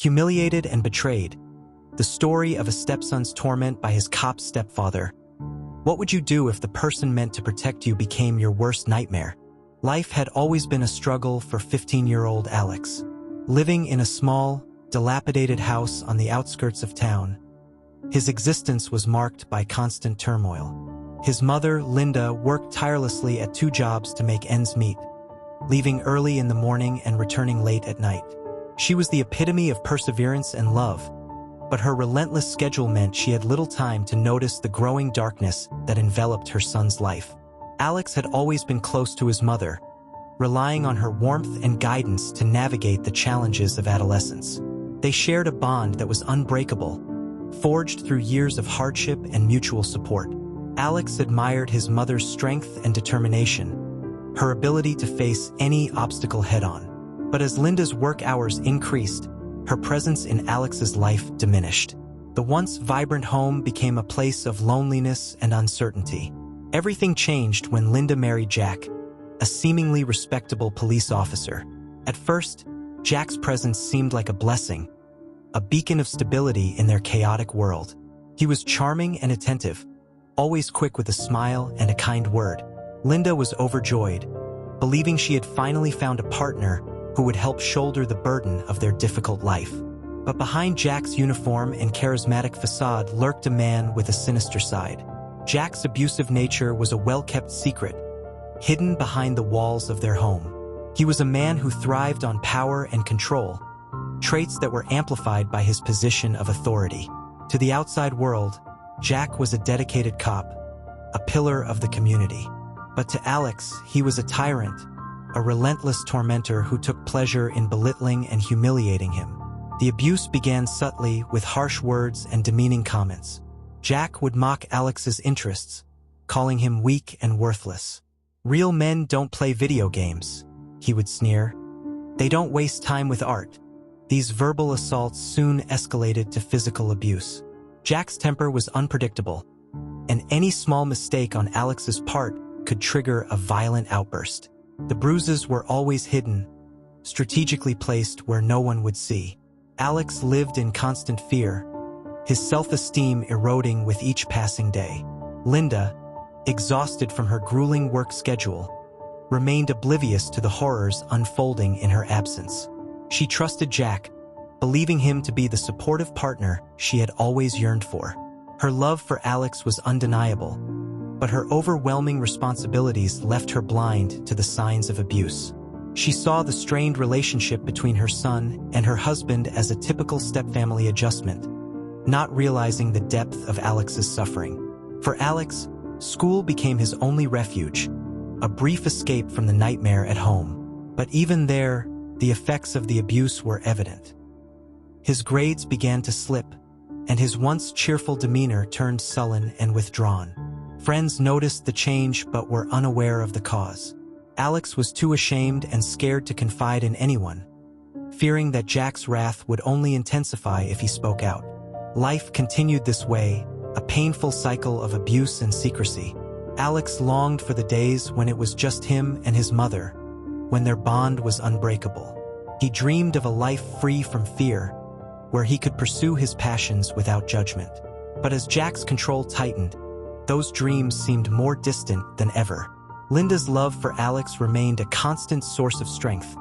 Humiliated and betrayed. The story of a stepson's torment by his cop stepfather. What would you do if the person meant to protect you became your worst nightmare? Life had always been a struggle for 15-year-old Alex. Living in a small, dilapidated house on the outskirts of town, his existence was marked by constant turmoil. His mother, Linda, worked tirelessly at 2 jobs to make ends meet, leaving early in the morning and returning late at night. She was the epitome of perseverance and love, but her relentless schedule meant she had little time to notice the growing darkness that enveloped her son's life. Alex had always been close to his mother, relying on her warmth and guidance to navigate the challenges of adolescence. They shared a bond that was unbreakable, forged through years of hardship and mutual support. Alex admired his mother's strength and determination, her ability to face any obstacle head-on. But as Linda's work hours increased, her presence in Alex's life diminished. The once vibrant home became a place of loneliness and uncertainty. Everything changed when Linda married Jack, a seemingly respectable police officer. At first, Jack's presence seemed like a blessing, a beacon of stability in their chaotic world. He was charming and attentive, always quick with a smile and a kind word. Linda was overjoyed, believing she had finally found a partner who would help shoulder the burden of their difficult life. But behind Jack's uniform and charismatic facade lurked a man with a sinister side. Jack's abusive nature was a well-kept secret, hidden behind the walls of their home. He was a man who thrived on power and control, traits that were amplified by his position of authority. To the outside world, Jack was a dedicated cop, a pillar of the community. But to Alex, he was a tyrant, a relentless tormentor who took pleasure in belittling and humiliating him. The abuse began subtly with harsh words and demeaning comments. Jack would mock Alex's interests, calling him weak and worthless. "Real men don't play video games," he would sneer. "They don't waste time with art." These verbal assaults soon escalated to physical abuse. Jack's temper was unpredictable, and any small mistake on Alex's part could trigger a violent outburst. The bruises were always hidden, strategically placed where no one would see. Alex lived in constant fear, his self-esteem eroding with each passing day. Linda, exhausted from her grueling work schedule, remained oblivious to the horrors unfolding in her absence. She trusted Jack, believing him to be the supportive partner she had always yearned for. Her love for Alex was undeniable, but her overwhelming responsibilities left her blind to the signs of abuse. She saw the strained relationship between her son and her husband as a typical stepfamily adjustment, not realizing the depth of Alex's suffering. For Alex, school became his only refuge, a brief escape from the nightmare at home. But even there, the effects of the abuse were evident. His grades began to slip, and his once cheerful demeanor turned sullen and withdrawn. Friends noticed the change but were unaware of the cause. Alex was too ashamed and scared to confide in anyone, fearing that Jack's wrath would only intensify if he spoke out. Life continued this way, a painful cycle of abuse and secrecy. Alex longed for the days when it was just him and his mother, when their bond was unbreakable. He dreamed of a life free from fear, where he could pursue his passions without judgment. But as Jack's control tightened, those dreams seemed more distant than ever. Linda's love for Alex remained a constant source of strength,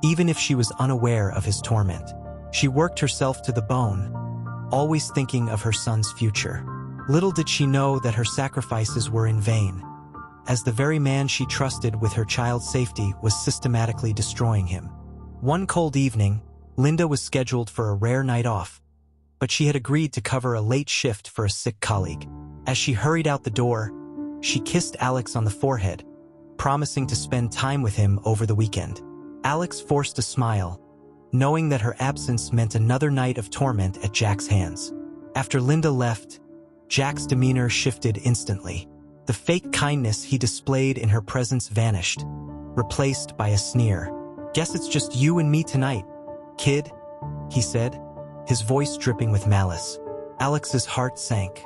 even if she was unaware of his torment. She worked herself to the bone, always thinking of her son's future. Little did she know that her sacrifices were in vain, as the very man she trusted with her child's safety was systematically destroying him. One cold evening, Linda was scheduled for a rare night off, but she had agreed to cover a late shift for a sick colleague. As she hurried out the door, she kissed Alex on the forehead, promising to spend time with him over the weekend. Alex forced a smile, knowing that her absence meant another night of torment at Jack's hands. After Linda left, Jack's demeanor shifted instantly. The fake kindness he displayed in her presence vanished, replaced by a sneer. "Guess it's just you and me tonight, kid," he said, his voice dripping with malice. Alex's heart sank.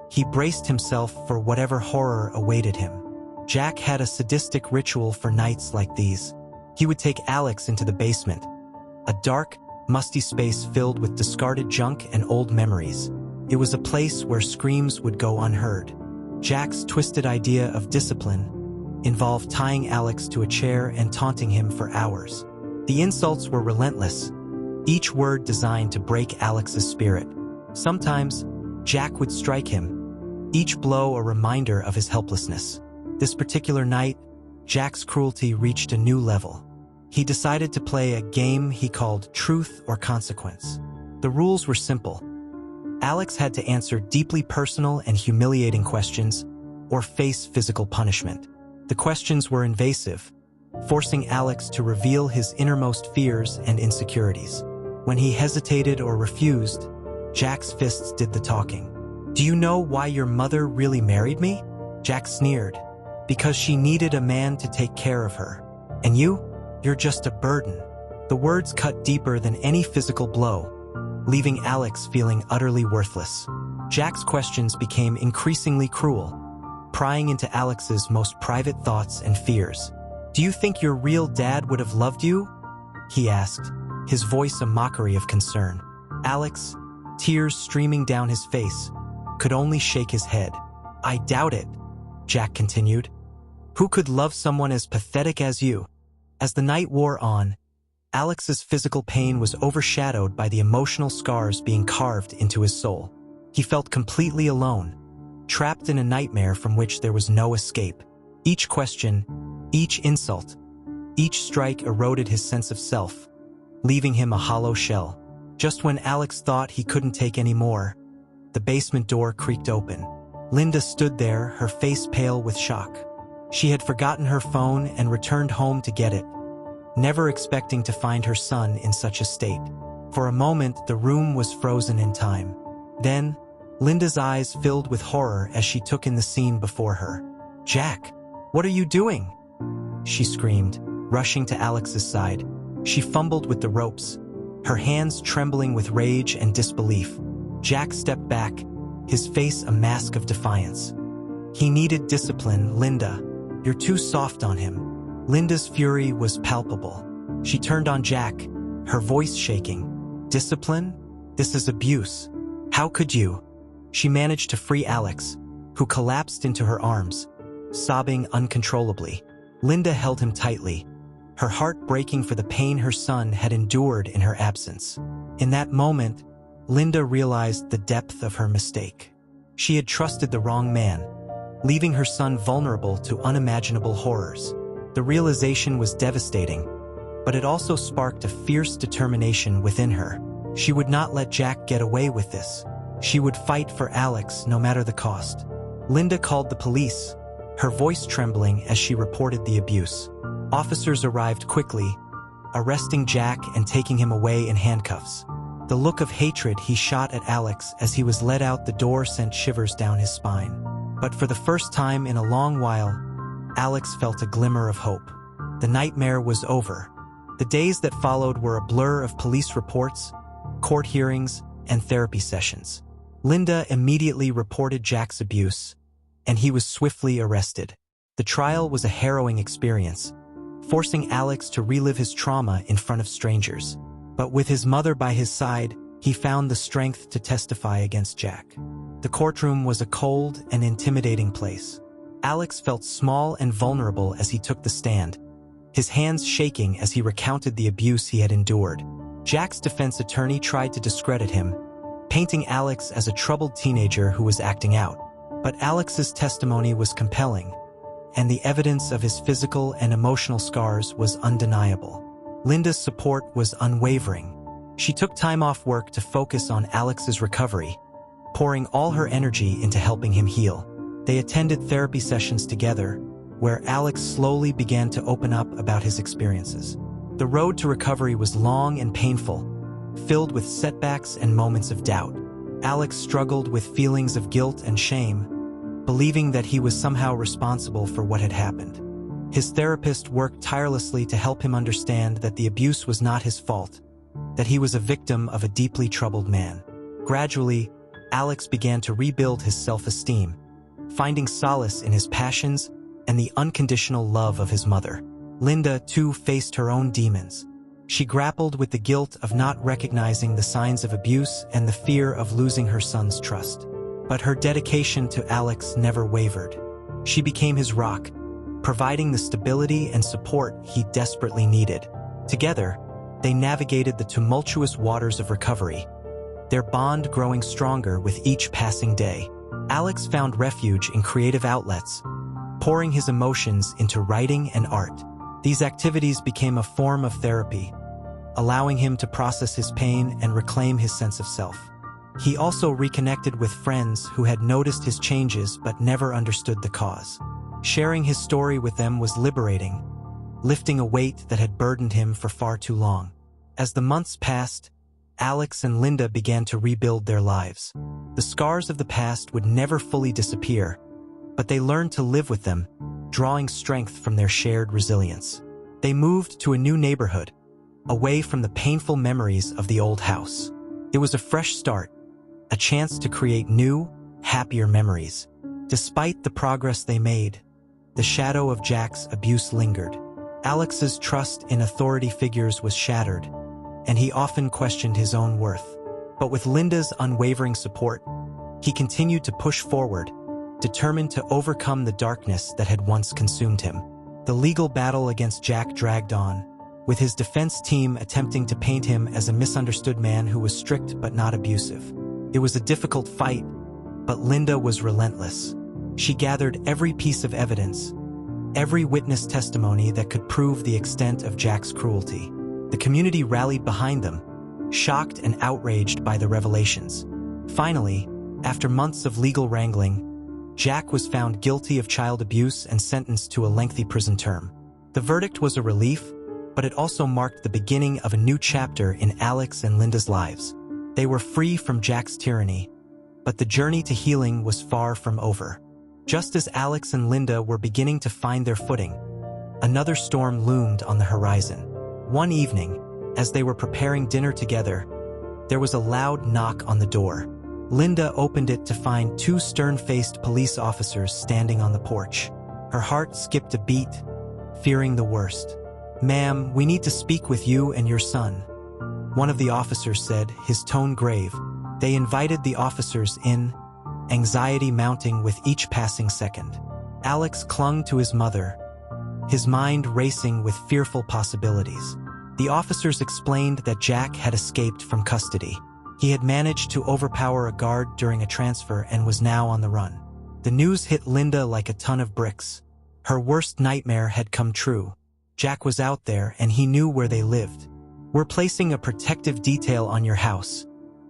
He braced himself for whatever horror awaited him. Jack had a sadistic ritual for nights like these. He would take Alex into the basement, a dark, musty space filled with discarded junk and old memories. It was a place where screams would go unheard. Jack's twisted idea of discipline involved tying Alex to a chair and taunting him for hours. The insults were relentless, each word designed to break Alex's spirit. Sometimes, Jack would strike him, each blow a reminder of his helplessness. This particular night, Jack's cruelty reached a new level. He decided to play a game he called Truth or Consequence. The rules were simple. Alex had to answer deeply personal and humiliating questions or face physical punishment. The questions were invasive, forcing Alex to reveal his innermost fears and insecurities. When he hesitated or refused, Jack's fists did the talking. "Do you know why your mother really married me?" Jack sneered. "Because she needed a man to take care of her. And you're just a burden." The words cut deeper than any physical blow, leaving Alex feeling utterly worthless. Jack's questions became increasingly cruel, prying into Alex's most private thoughts and fears. "Do you think your real dad would have loved you?" he asked, his voice a mockery of concern. Alex, tears streaming down his face, could only shake his head. "I doubt it," Jack continued. "Who could love someone as pathetic as you?" As the night wore on, Alex's physical pain was overshadowed by the emotional scars being carved into his soul. He felt completely alone, trapped in a nightmare from which there was no escape. Each question, each insult, each strike eroded his sense of self, leaving him a hollow shell. Just when Alex thought he couldn't take any more, the basement door creaked open. Linda stood there, her face pale with shock. She had forgotten her phone and returned home to get it, never expecting to find her son in such a state. For a moment, the room was frozen in time. Then, Linda's eyes filled with horror as she took in the scene before her. "Jack, what are you doing?" she screamed, rushing to Alex's side. She fumbled with the ropes, her hands trembling with rage and disbelief. Jack stepped back, his face a mask of defiance. "He needed discipline, Linda. You're too soft on him." Linda's fury was palpable. She turned on Jack, her voice shaking. "Discipline? This is abuse. How could you?" She managed to free Alex, who collapsed into her arms, sobbing uncontrollably. Linda held him tightly, her heart breaking for the pain her son had endured in her absence. In that moment, Linda realized the depth of her mistake. She had trusted the wrong man, leaving her son vulnerable to unimaginable horrors. The realization was devastating, but it also sparked a fierce determination within her. She would not let Jack get away with this. She would fight for Alex no matter the cost. Linda called the police, her voice trembling as she reported the abuse. Officers arrived quickly, arresting Jack and taking him away in handcuffs. The look of hatred he shot at Alex as he was led out the door sent shivers down his spine. But for the first time in a long while, Alex felt a glimmer of hope. The nightmare was over. The days that followed were a blur of police reports, court hearings, and therapy sessions. Linda immediately reported Jack's abuse, and he was swiftly arrested. The trial was a harrowing experience, forcing Alex to relive his trauma in front of strangers. But with his mother by his side, he found the strength to testify against Jack. The courtroom was a cold and intimidating place. Alex felt small and vulnerable as he took the stand, his hands shaking as he recounted the abuse he had endured. Jack's defense attorney tried to discredit him, painting Alex as a troubled teenager who was acting out. But Alex's testimony was compelling, and the evidence of his physical and emotional scars was undeniable. Linda's support was unwavering. She took time off work to focus on Alex's recovery, pouring all her energy into helping him heal. They attended therapy sessions together, where Alex slowly began to open up about his experiences. The road to recovery was long and painful, filled with setbacks and moments of doubt. Alex struggled with feelings of guilt and shame, believing that he was somehow responsible for what had happened. His therapist worked tirelessly to help him understand that the abuse was not his fault, that he was a victim of a deeply troubled man. Gradually, Alex began to rebuild his self-esteem, finding solace in his passions and the unconditional love of his mother. Linda, too, faced her own demons. She grappled with the guilt of not recognizing the signs of abuse and the fear of losing her son's trust. But her dedication to Alex never wavered. She became his rock, providing the stability and support he desperately needed. Together, they navigated the tumultuous waters of recovery, their bond growing stronger with each passing day. Alex found refuge in creative outlets, pouring his emotions into writing and art. These activities became a form of therapy, allowing him to process his pain and reclaim his sense of self. He also reconnected with friends who had noticed his changes but never understood the cause. Sharing his story with them was liberating, lifting a weight that had burdened him for far too long. As the months passed, Alex and Linda began to rebuild their lives. The scars of the past would never fully disappear, but they learned to live with them, drawing strength from their shared resilience. They moved to a new neighborhood, away from the painful memories of the old house. It was a fresh start, a chance to create new, happier memories. Despite the progress they made, the shadow of Jack's abuse lingered. Alex's trust in authority figures was shattered, and he often questioned his own worth. But with Linda's unwavering support, he continued to push forward, determined to overcome the darkness that had once consumed him. The legal battle against Jack dragged on, with his defense team attempting to paint him as a misunderstood man who was strict but not abusive. It was a difficult fight, but Linda was relentless. She gathered every piece of evidence, every witness testimony that could prove the extent of Jack's cruelty. The community rallied behind them, shocked and outraged by the revelations. Finally, after months of legal wrangling, Jack was found guilty of child abuse and sentenced to a lengthy prison term. The verdict was a relief, but it also marked the beginning of a new chapter in Alex and Linda's lives. They were free from Jack's tyranny, but the journey to healing was far from over. Just as Alex and Linda were beginning to find their footing, another storm loomed on the horizon. One evening, as they were preparing dinner together, there was a loud knock on the door. Linda opened it to find two stern-faced police officers standing on the porch. Her heart skipped a beat, fearing the worst. "Ma'am, we need to speak with you and your son," one of the officers said, his tone grave. They invited the officers in, anxiety mounting with each passing second. Alex clung to his mother, his mind racing with fearful possibilities. The officers explained that Jack had escaped from custody. He had managed to overpower a guard during a transfer and was now on the run. The news hit Linda like a ton of bricks. Her worst nightmare had come true. Jack was out there and he knew where they lived. "We're placing a protective detail on your house,"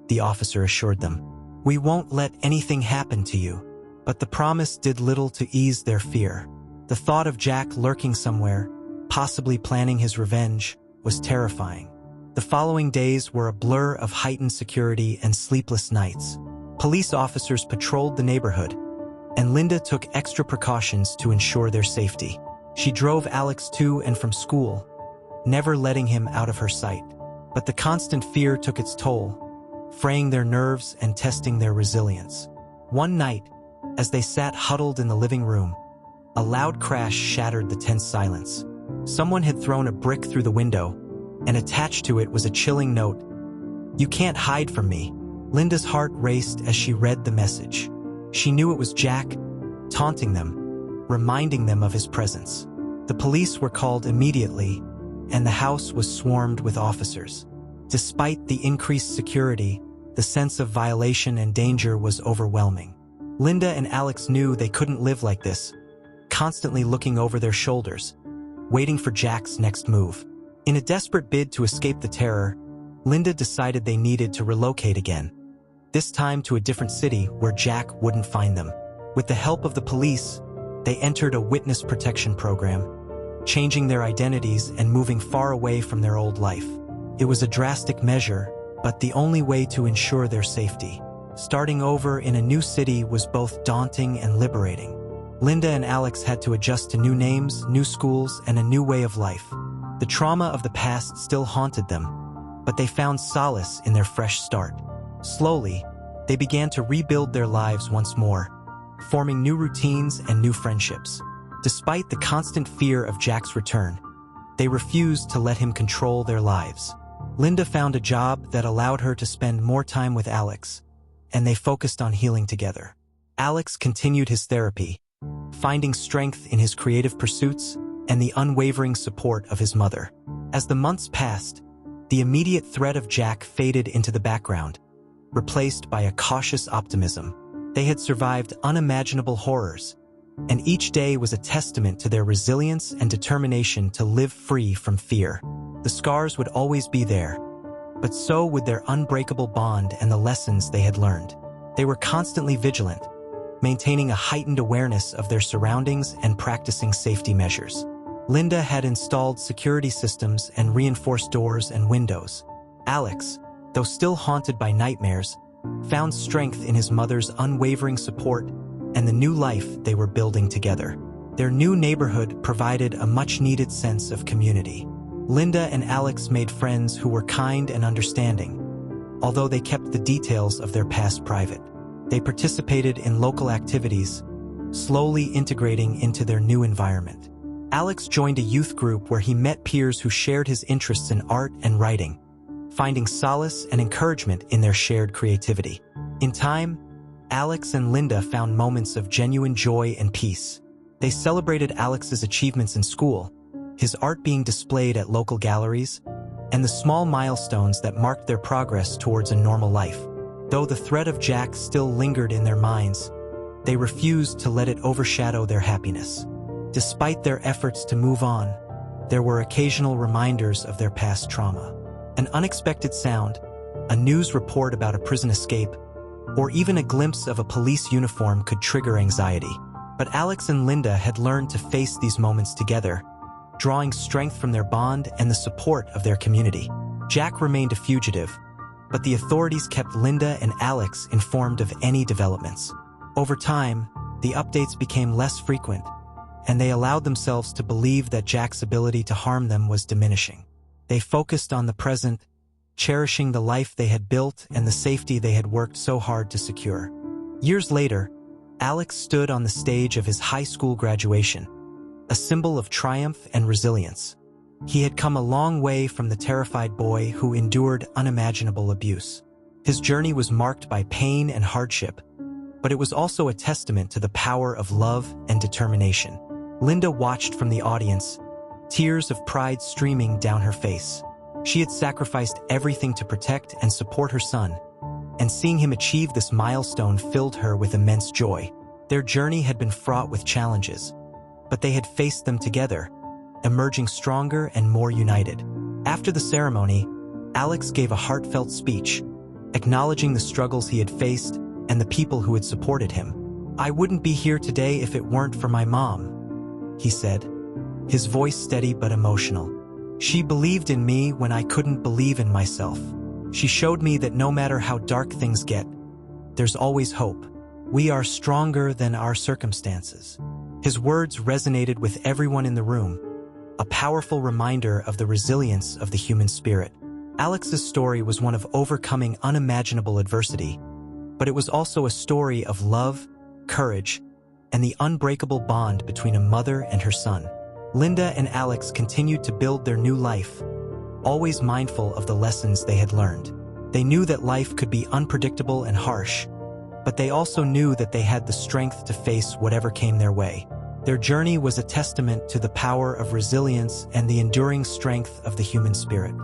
the officer assured them. "We won't let anything happen to you." But the promise did little to ease their fear. The thought of Jack lurking somewhere, possibly planning his revenge, was terrifying. The following days were a blur of heightened security and sleepless nights. Police officers patrolled the neighborhood, and Linda took extra precautions to ensure their safety. She drove Alex to and from school, never letting him out of her sight. But the constant fear took its toll, fraying their nerves and testing their resilience. One night, as they sat huddled in the living room, a loud crash shattered the tense silence. Someone had thrown a brick through the window, and attached to it was a chilling note. "You can't hide from me." Linda's heart raced as she read the message. She knew it was Jack, taunting them, reminding them of his presence. The police were called immediately, and the house was swarmed with officers. Despite the increased security, the sense of violation and danger was overwhelming. Linda and Alex knew they couldn't live like this, constantly looking over their shoulders, waiting for Jack's next move. In a desperate bid to escape the terror, Linda decided they needed to relocate again, this time to a different city where Jack wouldn't find them. With the help of the police, they entered a witness protection program, changing their identities and moving far away from their old life. It was a drastic measure, but the only way to ensure their safety. Starting over in a new city was both daunting and liberating. Linda and Alex had to adjust to new names, new schools, and a new way of life. The trauma of the past still haunted them, but they found solace in their fresh start. Slowly, they began to rebuild their lives once more, forming new routines and new friendships. Despite the constant fear of Jack's return, They refused to let him control their lives. Linda found a job that allowed her to spend more time with Alex, and they focused on healing together. Alex continued his therapy, finding strength in his creative pursuits and the unwavering support of his mother. As the months passed, the immediate threat of Jack faded into the background, replaced by a cautious optimism. They had survived unimaginable horrors, and each day was a testament to their resilience and determination to live free from fear. The scars would always be there, but so would their unbreakable bond and the lessons they had learned. They were constantly vigilant, maintaining a heightened awareness of their surroundings and practicing safety measures. Linda had installed security systems and reinforced doors and windows. Alex, though still haunted by nightmares, found strength in his mother's unwavering support and the new life they were building together. Their new neighborhood provided a much-needed sense of community. Linda and Alex made friends who were kind and understanding, although they kept the details of their past private. They participated in local activities, slowly integrating into their new environment. Alex joined a youth group where he met peers who shared his interests in art and writing, finding solace and encouragement in their shared creativity. In time, Alex and Linda found moments of genuine joy and peace. They celebrated Alex's achievements in school, his art being displayed at local galleries, and the small milestones that marked their progress towards a normal life. Though the threat of Jack still lingered in their minds, they refused to let it overshadow their happiness. Despite their efforts to move on, there were occasional reminders of their past trauma. An unexpected sound, a news report about a prison escape, or even a glimpse of a police uniform could trigger anxiety. But Alex and Linda had learned to face these moments together, drawing strength from their bond and the support of their community. Jack remained a fugitive, but the authorities kept Linda and Alex informed of any developments. Over time, the updates became less frequent, and they allowed themselves to believe that Jack's ability to harm them was diminishing. They focused on the present, cherishing the life they had built and the safety they had worked so hard to secure. Years later, Alex stood on the stage of his high school graduation, a symbol of triumph and resilience. He had come a long way from the terrified boy who endured unimaginable abuse. His journey was marked by pain and hardship, but it was also a testament to the power of love and determination. Linda watched from the audience, tears of pride streaming down her face. She had sacrificed everything to protect and support her son, and seeing him achieve this milestone filled her with immense joy. Their journey had been fraught with challenges, but they had faced them together, emerging stronger and more united. After the ceremony, Alex gave a heartfelt speech, acknowledging the struggles he had faced and the people who had supported him. "I wouldn't be here today if it weren't for my mom," he said, his voice steady but emotional. "She believed in me when I couldn't believe in myself. She showed me that no matter how dark things get, there's always hope. We are stronger than our circumstances." His words resonated with everyone in the room, a powerful reminder of the resilience of the human spirit. Alex's story was one of overcoming unimaginable adversity, but it was also a story of love, courage, and the unbreakable bond between a mother and her son. Linda and Alex continued to build their new life, always mindful of the lessons they had learned. They knew that life could be unpredictable and harsh, but they also knew that they had the strength to face whatever came their way. Their journey was a testament to the power of resilience and the enduring strength of the human spirit.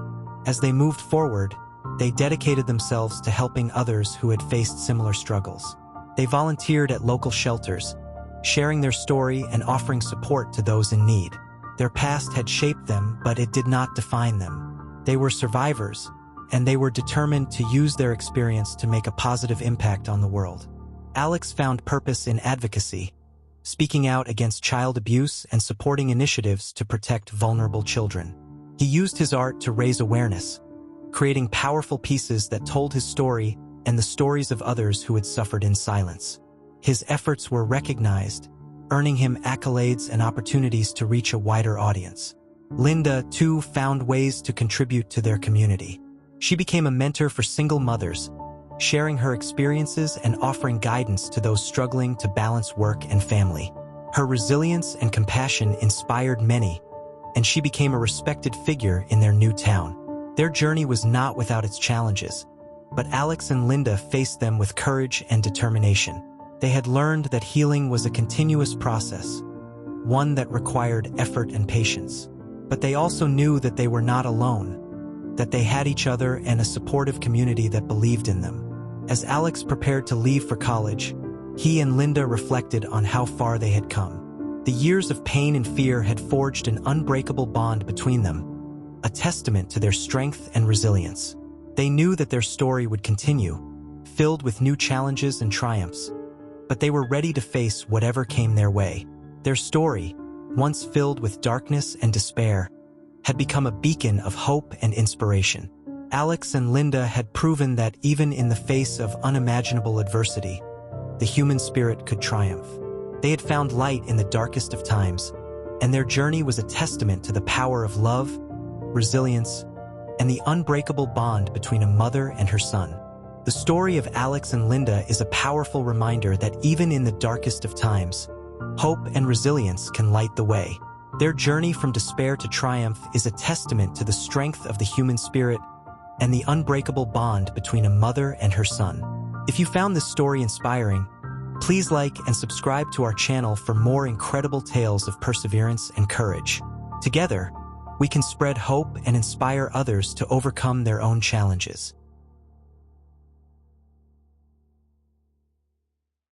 As they moved forward, they dedicated themselves to helping others who had faced similar struggles. They volunteered at local shelters, sharing their story and offering support to those in need. Their past had shaped them, but it did not define them. They were survivors, and they were determined to use their experience to make a positive impact on the world. Alex found purpose in advocacy, speaking out against child abuse and supporting initiatives to protect vulnerable children. He used his art to raise awareness, creating powerful pieces that told his story and the stories of others who had suffered in silence. His efforts were recognized, earning him accolades and opportunities to reach a wider audience. Linda, too, found ways to contribute to their community. She became a mentor for single mothers, sharing her experiences and offering guidance to those struggling to balance work and family. Her resilience and compassion inspired many, and she became a respected figure in their new town. Their journey was not without its challenges, but Alex and Linda faced them with courage and determination. They had learned that healing was a continuous process, one that required effort and patience. But they also knew that they were not alone, that they had each other and a supportive community that believed in them. As Alex prepared to leave for college, he and Linda reflected on how far they had come. The years of pain and fear had forged an unbreakable bond between them, a testament to their strength and resilience. They knew that their story would continue, filled with new challenges and triumphs, but they were ready to face whatever came their way. Their story, once filled with darkness and despair, had become a beacon of hope and inspiration. Alex and Linda had proven that even in the face of unimaginable adversity, the human spirit could triumph. They had found light in the darkest of times, and their journey was a testament to the power of love, resilience, and the unbreakable bond between a mother and her son. The story of Alex and Linda is a powerful reminder that even in the darkest of times, hope and resilience can light the way. Their journey from despair to triumph is a testament to the strength of the human spirit and the unbreakable bond between a mother and her son. If you found this story inspiring, please like and subscribe to our channel for more incredible tales of perseverance and courage. Together, we can spread hope and inspire others to overcome their own challenges.